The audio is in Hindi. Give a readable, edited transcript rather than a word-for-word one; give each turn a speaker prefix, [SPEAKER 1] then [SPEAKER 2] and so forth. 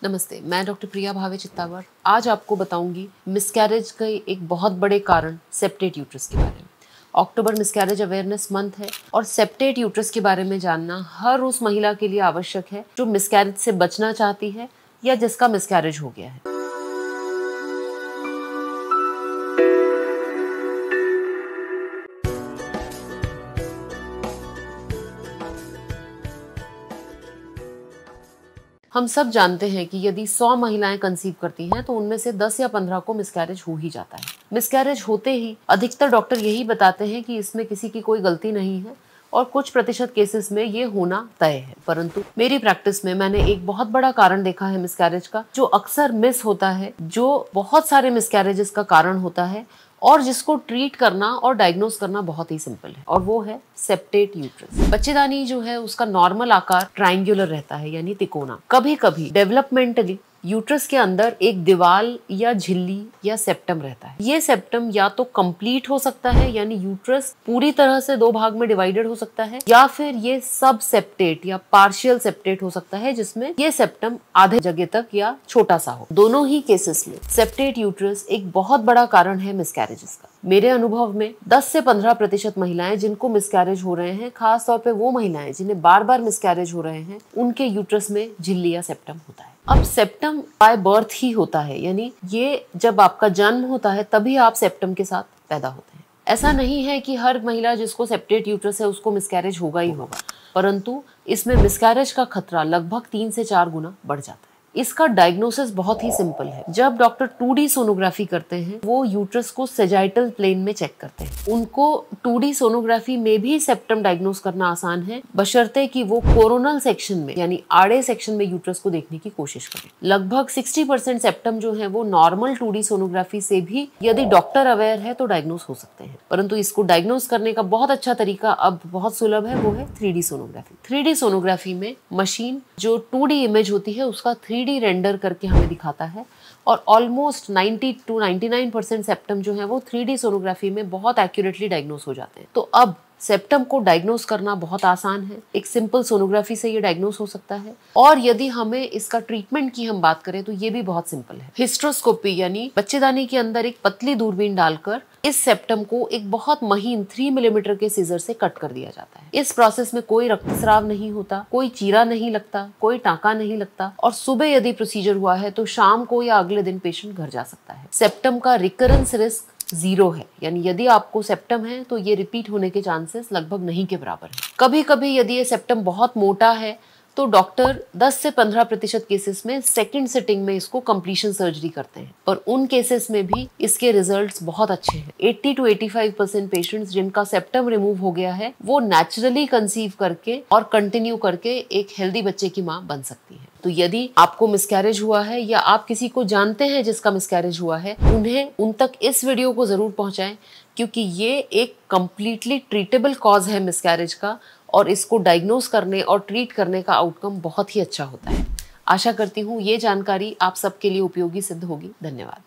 [SPEAKER 1] नमस्ते, मैं डॉक्टर प्रिया भावे चित्तावर आज आपको बताऊंगी मिसकैरेज के एक बहुत बड़े कारण सेप्टेट यूट्रस के बारे में। अक्टूबर मिसकैरेज अवेयरनेस मंथ है और सेप्टेट यूट्रस के बारे में जानना हर उस महिला के लिए आवश्यक है जो मिसकैरेज से बचना चाहती है या जिसका मिसकैरेज हो गया है। हम सब जानते हैं कि यदि 100 महिलाएं कंसीव करती हैं तो उनमें से 10 या 15 को मिसकैरेज हो ही जाता है। मिसकैरेज होते ही अधिकतर डॉक्टर यही बताते हैं कि इसमें किसी की कोई गलती नहीं है और कुछ प्रतिशत केसेस में ये होना तय है। परंतु मेरी प्रैक्टिस में मैंने एक बहुत बड़ा कारण देखा है मिसकैरेज का, जो अक्सर मिस होता है, जो बहुत सारे मिसकैरेजेस का कारण होता है और जिसको ट्रीट करना और डायग्नोस करना बहुत ही सिंपल है, और वो है सेप्टेट यूट्रस। बच्चेदानी जो है उसका नॉर्मल आकार ट्रायंगुलर रहता है, यानी तिकोना। कभी कभी डेवलपमेंटली यूट्रस के अंदर एक दीवाल या झिल्ली या सेप्टम रहता है। ये सेप्टम या तो कंप्लीट हो सकता है, यानी यूट्रस पूरी तरह से 2 भाग में डिवाइडेड हो सकता है, या फिर ये सब सेप्टेट या पार्शियल सेप्टेट हो सकता है, जिसमें ये सेप्टम आधे जगह तक या छोटा सा हो। दोनों ही केसेस में सेप्टेट यूट्रस एक बहुत बड़ा कारण है मिसकैरेजेस का। मेरे अनुभव में 10 से 15% महिलाएं जिनको मिसकैरेज हो रहे हैं, खास तौर पे वो महिलाएं जिन्हें बार बार मिसकैरेज हो रहे हैं, उनके यूट्रस में झिल्ली या सेप्टम होता है। अब सेप्टम बाय बर्थ ही होता है, यानी ये जब आपका जन्म होता है तभी आप सेप्टम के साथ पैदा होते हैं। ऐसा नहीं है कि हर महिला जिसको सेप्टेट यूट्रस है उसको मिसकैरेज होगा ही होगा, परंतु इसमें मिसकैरेज का खतरा लगभग 3 से 4 गुना बढ़ जाता है। इसका डायग्नोसिस बहुत ही सिंपल है। जब डॉक्टर 2D सोनोग्राफी करते हैं, वो यूट्रस को सेजाइटल प्लेन में चेक करते हैं। उनको 2D सोनोग्राफी में भी सेप्टम डायग्नोस करना आसान है, बशर्ते कि वो कोरोनल सेक्शन में यानी आड़े सेक्शन में यूट्रस को देखने की कोशिश करें। लगभग 60% सेप्टम जो है वो नॉर्मल 2D सोनोग्राफी से भी यदि डॉक्टर अवेयर है तो डायग्नोस हो सकते हैं। परंतु इसको डायग्नोस करने का बहुत अच्छा तरीका अब बहुत सुलभ है, वो है 3D सोनोग्राफी। 3D सोनोग्राफी में मशीन जो 2D इमेज होती है उसका 3D रेंडर करके हमें दिखाता है, और ऑलमोस्ट 90 to 99% सेप्टम जो है वो 3D सोनोग्राफी में बहुत एक्यूरेटली डायग्नोस हो जाते हैं। तो अब सेप्टम को डायग्नोस करना बहुत आसान है। एक सिंपल सोनोग्राफी से ये डायग्नोस हो सकता है, और यदि हमें इसका ट्रीटमेंट की हम बात करें तो ये भी बहुत सिंपल है। हिस्ट्रोस्कोपी यानी बच्चेदानी के अंदर एक पतली दूरबीन डालकर इस सेप्टम को एक बहुत महीन 3 मिलीमीटर के सीजर से कट कर दिया जाता है। इस प्रोसेस में कोई रक्तस्राव नहीं होता, कोई चीरा नहीं लगता, कोई टाँका नहीं लगता, और सुबह यदि प्रोसीजर हुआ है तो शाम को या अगले दिन पेशेंट घर जा सकता है। सेप्टम का रिकरेंस रिस्क 0 है, यानी यदि आपको सेप्टम है तो ये रिपीट होने के चांसेस लगभग नहीं के बराबर है। कभी कभी यदि ये सेप्टम बहुत मोटा है तो डॉक्टर 10 से 15% केसेस में सेकंड सिटिंग में इसको कंप्लीशन सर्जरी करते हैं, और उन केसेस में भी इसके रिजल्ट्स बहुत अच्छे हैं। 80 to 85% पेशेंट्स जिनका सेप्टम रिमूव हो गया है वो नेचुरली कंसीव करके और कंटिन्यू करके एक हेल्दी बच्चे की माँ बन सकती है। तो यदि आपको मिसकैरेज हुआ है या आप किसी को जानते हैं जिसका मिसकैरेज हुआ है, उन तक इस वीडियो को जरूर पहुंचाएं, क्योंकि ये एक कंप्लीटली ट्रीटेबल कॉज है मिसकैरेज का, और इसको डायग्नोस करने और ट्रीट करने का आउटकम बहुत ही अच्छा होता है। आशा करती हूँ ये जानकारी आप सबके लिए उपयोगी सिद्ध होगी। धन्यवाद।